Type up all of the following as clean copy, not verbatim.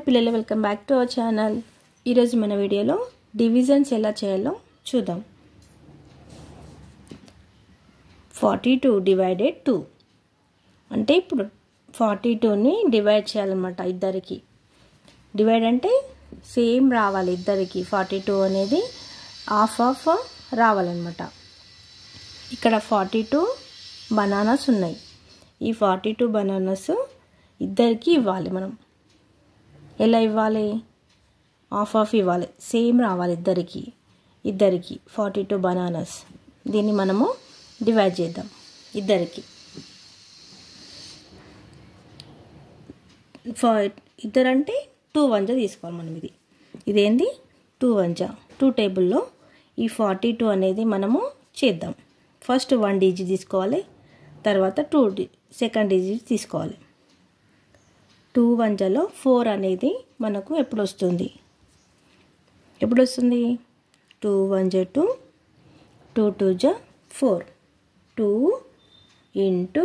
Hi పిల్లలు, welcome back to our channel. ఈరోజు మన వీడియోలో డివిజన్స్ ఎలా చేయాలో చూద్దాం. 42 డివైడెడ్ 2 అంటే ఇప్పుడు 42ని డివైడ్ చేయాలన్నమాట. ఇద్దరికి డివైడ్ అంటే సేమ్ రావాలి. ఇద్దరికి 42 అనేది హాఫ్ రావాలన్నమాట. ఇక్కడ 42 బనానాస్ ఉన్నాయి. ఈ 42 బనానాస్ ఇద్దరికి ఇవ్వాలి. మనం ఎలా ఇవ్వాలి? హాఫ్ ఇవ్వాలి. సేమ్ రావాలి ఇద్దరికి 42 బనానాస్. దీన్ని మనము డివైడ్ చేద్దాం. ఇద్దరికి ఇద్దరంటే 2 వంజ తీసుకోవాలి మనం. ఇదేంది 2 వంజ. 2 టేబుల్లో ఈ 42 అనేది మనము చేద్దాం. ఫస్ట్ 1 డిజిట్ తీసుకోవాలి, తర్వాత సెకండ్ డిజిట్ తీసుకోవాలి. 2 వంజలో 4 అనేది మనకు ఎప్పుడు వస్తుంది? 2 1 2, 2 2 4, 2 into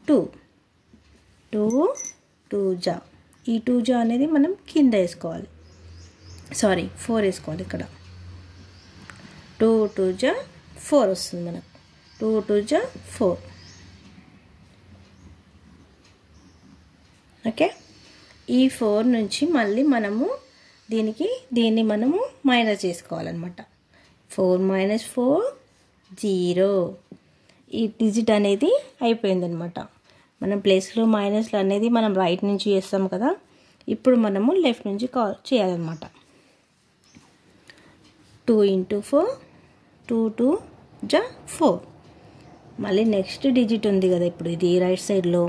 2, 2 2 ఈ 2 అనేది మనం కింద వేసుకోవాలి. 4 వేసుకోవాలి. ఇక్కడ 2 2 4 వస్తుంది మనకు. 2 2 4. ఓకే, ఈ 4 నుంచి మళ్ళీ మనము దీన్ని మనము మైనస్ చేసుకోవాలన్నమాట. 4 - 4 0. ఈ డిజిట్ అనేది అయిపోయిందనమాట. మనం ప్లస్లు మైనస్లు అనేది మనం రైట్ నుంచి చేస్తాం కదా. ఇప్పుడు మనము లెఫ్ట్ నుంచి చేయాలన్నమాట. 2 into 4, 2 2 4. మళ్ళీ నెక్స్ట్ డిజిట్ ఉంది కదా ఇప్పుడు ఇది రైట్ సైడ్లో.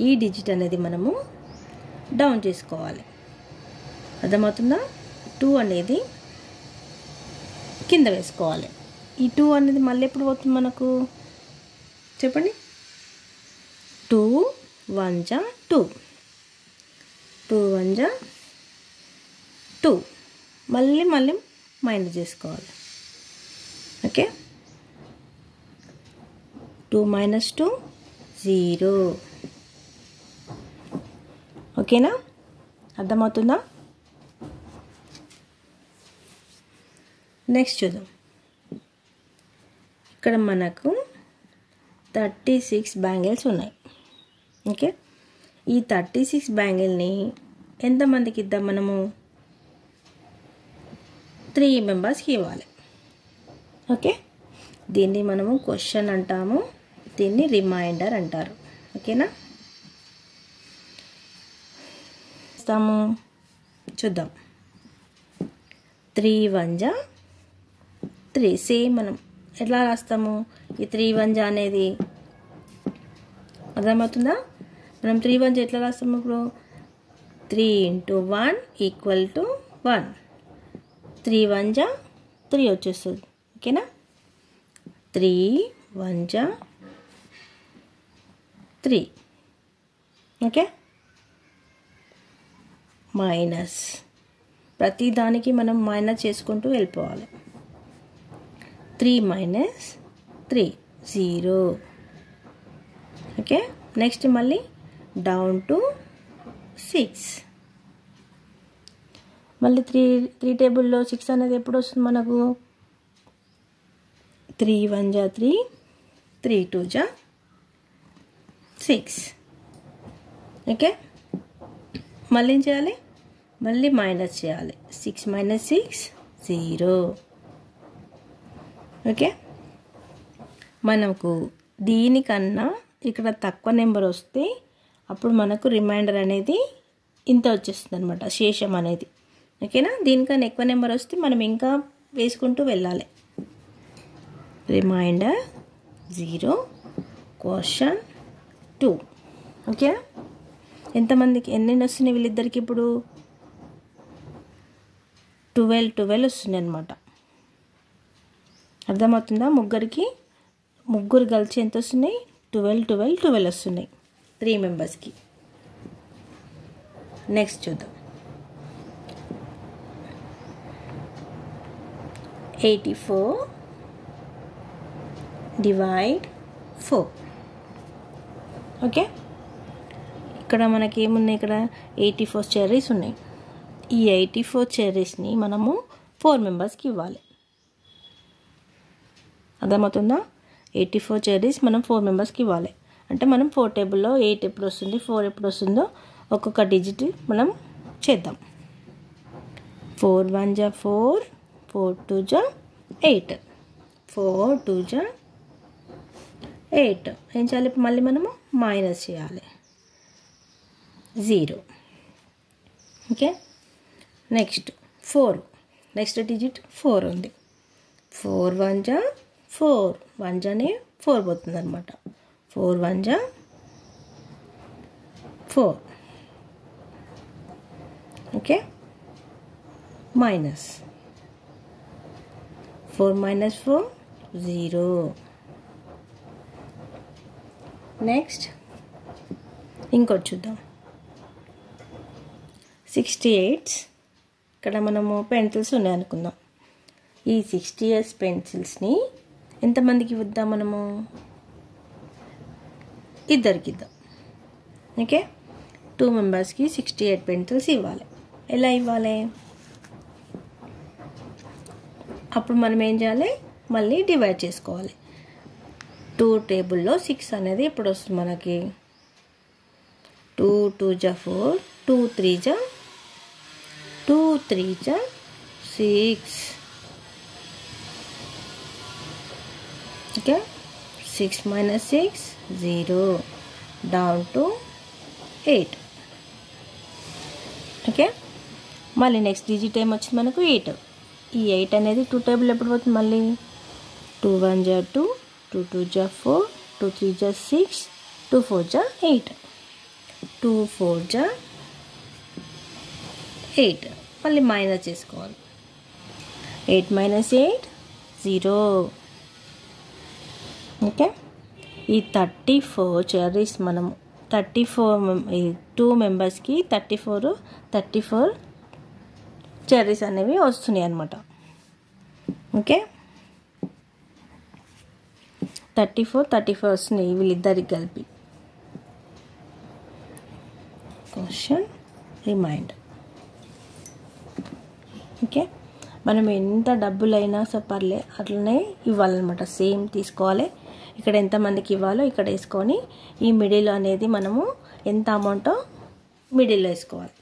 ఈ డిజిట్ అనేది మనము డౌన్ చేసుకోవాలి. అర్థమవుతుందా? 2 అనేది కింద వేసుకోవాలి. ఈ 2 అనేది మళ్ళీ ఎప్పుడు పోతుంది మనకు? చెప్పండి. 2 1 2, 2 1 2. మళ్ళీ మైనస్ చేసుకోవాలి. ఓకే, 2 - 2 0. ఓకేనా? అర్థమవుతుందా? నెక్స్ట్ చూద్దాం. ఇక్కడ మనకు 36 బ్యాంగిల్స్ ఉన్నాయి. ఓకే, ఈ 36 బ్యాంగిల్ని ఎంతమందికి ఇద్దాం మనము? 3 మెంబర్స్కి ఇవ్వాలి. ఓకే, దీన్ని మనము క్వశ్చన్ అంటాము, దీన్ని రిమైండర్ అంటారు. ఓకేనా? చూద్దాం. 3 1 3. సేమ్ మనం ఎట్లా రాస్తాము? ఈ 3 1 అనేది అర్థమవుతుందా? మనం 3 1 ఎట్లా రాస్తాము? ఇప్పుడు 3 into 1 = 1. 3 1 3 వచ్చేస్తుంది. ఓకేనా? 3 1 3. Okay, minus. ప్రతి దానికి మనం మైనస్ చేసుకుంటూ వెళ్ళిపోవాలి. 3 - 3 0. ఓకే, నెక్స్ట్ మళ్ళీ డౌన్ టు 6. మళ్ళీ 3 టేబుల్లో 6 అనేది ఎప్పుడు వస్తుంది మనకు? 3 1 3, 3 2 6. ఓకే, మళ్ళీ ఏం చేయాలి? మళ్ళీ మైనస్ చేయాలి. 6 - 6 0. ఓకే, మనకు దీనికన్నా ఇక్కడ తక్కువ నెంబర్ వస్తే అప్పుడు మనకు రిమైండర్ అనేది ఇంత వచ్చేస్తుంది అనమాట, శేషం అనేది. ఓకేనా? దీనికన్నా ఎక్కువ నెంబర్ వస్తే మనం ఇంకా వేసుకుంటూ వెళ్ళాలి. Reminder 0, question 2. ఓకేనా? ఎంతమందికి ఎన్ని వస్తున్నాయి వీళ్ళిద్దరికి? ఇప్పుడు 12 వస్తున్నాయి అనమాట. అర్థమవుతుందా? ముగ్గురు కలిసి ఎంత వస్తున్నాయి? 12 వస్తున్నాయి 3 మెంబర్స్కి. నెక్స్ట్ చూద్దాం. 84 divide 4. ఓకే, ఇక్కడ మనకి ఏమున్నాయి, ఇక్కడ 84 చెర్రీస్ ఉన్నాయి. ఈ 84 చెర్రీస్ని మనము 4 మెంబర్స్కి ఇవ్వాలి. అర్థమవుతుందా? 84 చెర్రీస్ మనం 4 మెంబర్స్కి ఇవ్వాలి. అంటే మనం 4 టేబుల్లో 8 ఎప్పుడు వస్తుంది, 4 ఎప్పుడు వస్తుందో ఒక్కొక్క డిజిట్ మనం చేద్దాం. 4 1 జా 4, 4 2 జా 8, 4 2 జా 8. ఏం చేయాలి? మళ్ళీ మనము మైనస్ చేయాలి 0. ఓకే, నెక్స్ట్ 4, నెక్స్ట్ డిజిట్ 4 ఉంది. 4 1 జా 4, 1 జానే 4 పోతుంది అనమాట. 4 1 జా 4. Okay, minus 4 minus 4 0. నెక్స్ట్ ఇంకోటి చూద్దాం. 68 ఇక్కడ మనము పెన్సిల్స్ ఉన్నాయి అనుకుందాం. ఈ 68 పెన్సిల్స్ని ఎంతమందికి ఇద్దాం? మనము ఇద్దరికి ఇద్దాం. ఓకే, 2 మెంబర్స్కి 68 పెన్సిల్స్ ఇవ్వాలి. ఎలా ఇవ్వాలి? అప్పుడు మనం ఏం చేయాలి? మళ్ళీ డివైడ్ చేసుకోవాలి. 2 టేబుల్లో 6 అనేది ఇప్పుడు వస్తుంది మనకి. 2 2 జా 4, 2 3 జా 2 3 జా 6. Okay, 6 minus 6 0, down to 8. Okay, మళ్ళీ నెక్స్ట్ డిజిట్ ఏమొచ్చింది మనకు? 8. ఈ 8 అనేది 2 టేబుల్ ఎప్పుడు పోతుంది? మళ్ళీ 2 1 జా 2, 2 2 జా 4, 2 3 జా 6, 2 4 జా 8, 2 4 జా 8. మళ్ళీ మైనస్ చేసుకోవాలి. 8 మైనస్ 8 0. ఓకే, ఈ 34 చెర్రీస్ మనము 2 మెంబర్స్కి 34 చెర్రీస్ అనేవి వస్తున్నాయి అన్నమాట. ఓకే, 34 వస్తున్నాయి వీళ్ళిద్దరికి కలిపి. Question remind. ఓకే, మనం ఎంత డబ్బులైనా పర్లే అట్లనే ఇవ్వాలన్నమాట. సేమ్ తీసుకోవాలి. ఇక్కడ ఎంతమందికి ఇవ్వాలో ఇక్కడ వేసుకొని ఈ మిడిల్ అనేది మనము ఎంత అమౌంటో మిడిల్లో వేసుకోవాలి.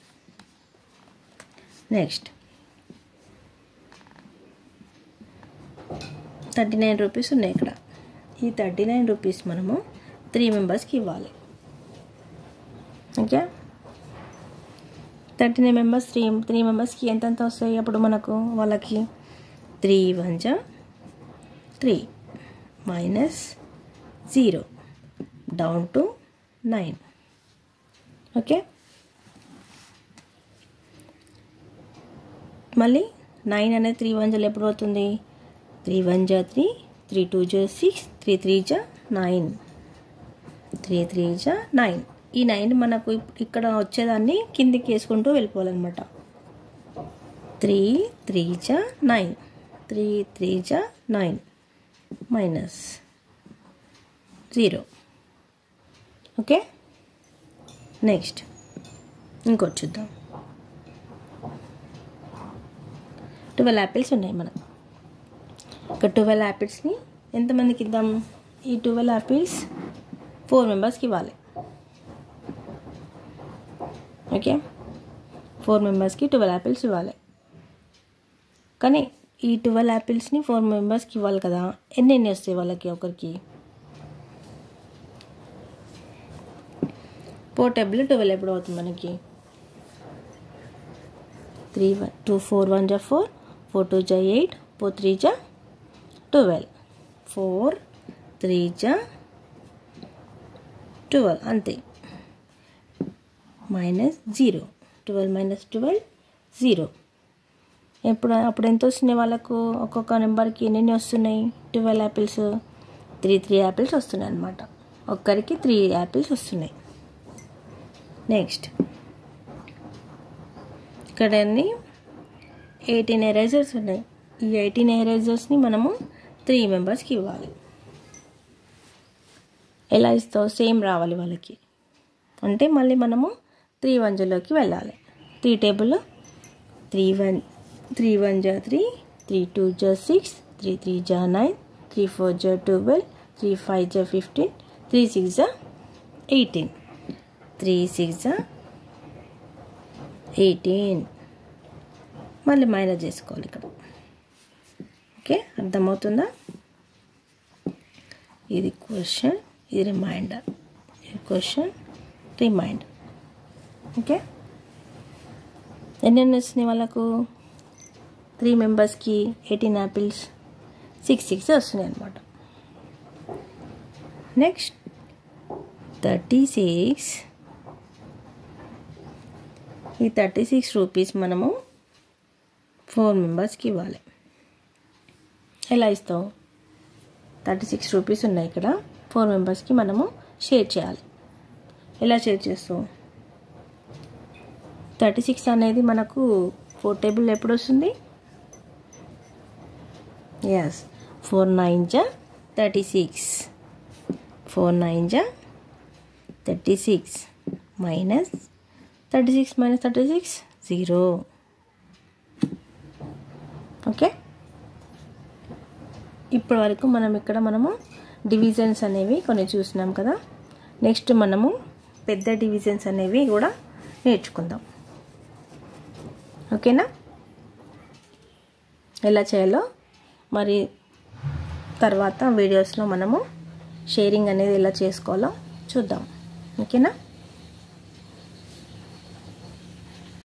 నెక్స్ట్ 39 రూపీస్ ఉన్నాయి ఇక్కడ. ఈ 39 రూపీస్ మనము 3 మెంబర్స్కి ఇవ్వాలి. ఓకే, 39 మెంబర్స్ 3 మెంబర్స్కి ఎంత వస్తాయి అప్పుడు మనకు? వాళ్ళకి 3 1 జా 3 మైనస్ 0, డౌన్ టు 9. ఓకే, మళ్ళీ 9 అనేది 3 1 జాలు ఎప్పుడు అవుతుంది? 3 1 జా 3, 3 2 జా 6, 3 3 జా 9, 3 3 జా 9. ఈ 9 మనకు ఇక్కడ వచ్చేదాన్ని కిందికి వేసుకుంటూ వెళ్ళిపోవాలన్నమాట. 3 3 జా 9, 3 3 జా 9 మైనస్ 0. ఓకే, నెక్స్ట్ ఇంకోటి చూద్దాం. 12 యాపిల్స్ ఉన్నాయి మనకు. ఒక 12 యాపిల్స్ని ఎంతమందికి ఇద్దాం? ఈ 12 యాపిల్స్ 4 మెంబర్స్కి ఇవ్వాలి. ఓకే, 4 మెంబర్స్కి 12 యాపిల్స్ ఇవ్వాలి. కానీ ఈ 12 యాపిల్స్ని 4 మెంబర్స్కి ఇవ్వాలి కదా, ఎన్ని వస్తాయి వాళ్ళకి? ఒకరికి 4 టేబుల్ 12 ఎప్పుడు అవుతుంది మనకి? 4 1 జా 4, 4 2 జా 8, 4 3 జా 12, 4 3 జా 12 అంతే. Minus 0, 12 minus 12 0. అప్పుడు ఎంత వస్తున్నాయి వాళ్ళకు? ఒక్కొక్క నెంబర్కి ఎన్ని వస్తున్నాయి? 12 యాపిల్స్ 3 యాపిల్స్ వస్తున్నాయి అన్నమాట. ఒక్కరికి 3 యాపిల్స్ వస్తున్నాయి. నెక్స్ట్ ఇక్కడ 18 ఎరేజర్స్ ఉన్నాయి. ఈ 18 ఎరేజర్స్ని మనము 3 మెంబర్స్కి ఇవ్వాలి. ఎలా ఇస్తావు? సేమ్ రావాలి వాళ్ళకి. అంటే మళ్ళీ మనము 3 1 వెళ్ళాలి. 3 టేబుల్ 3 1 3 1 జా 3, 3 2 జా 6, 3 3 జా 9, 3 4 జా 12, 3 5 జా 15, 3 6 జా 18, 3 6 జా 18. మళ్ళీ మైనస్ చేసుకోవాలి ఇక్కడ. ఓకే, అర్థమవుతుందా? ఇది క్వశ్చన్, ఇది రిమైండర్. ఇది క్వశ్చన్, రిమైండర్. ఓకే, ఎన్ని వచ్చినాయి వాళ్ళకు? 3 మెంబర్స్కి 18 యాపిల్స్, 6 వస్తున్నాయి అన్నమాట. నెక్స్ట్ 36. ఈ 36 రూపీస్ మనము 4 మెంబర్స్కి ఇవ్వాలి. ఎలా ఇస్తావు? 36 రూపీస్ ఉన్నాయి ఇక్కడ, 4 మెంబర్స్కి మనము షేర్ చేయాలి. ఎలా షేర్ చేస్తావు? 36 అనేది మనకు 4 టేబుల్ ఎప్పుడు వస్తుంది? ఎస్, 4 9 జా 36, 4 9 జా 36 మైనస్ 36 మైనస్ 36 0. ఓకే, ఇప్పటి వరకు మనము డివిజన్స్ అనేవి కొన్ని చూసినాం కదా. నెక్స్ట్ మనము పెద్ద డివిజన్స్ అనేవి కూడా నేర్చుకుందాం. ఓకేనా? ఎలా చేయాలో మరి తర్వాత వీడియోస్లో మనము షేరింగ్ అనేది ఎలా చేసుకోవాలో చూద్దాం. ఓకేనా?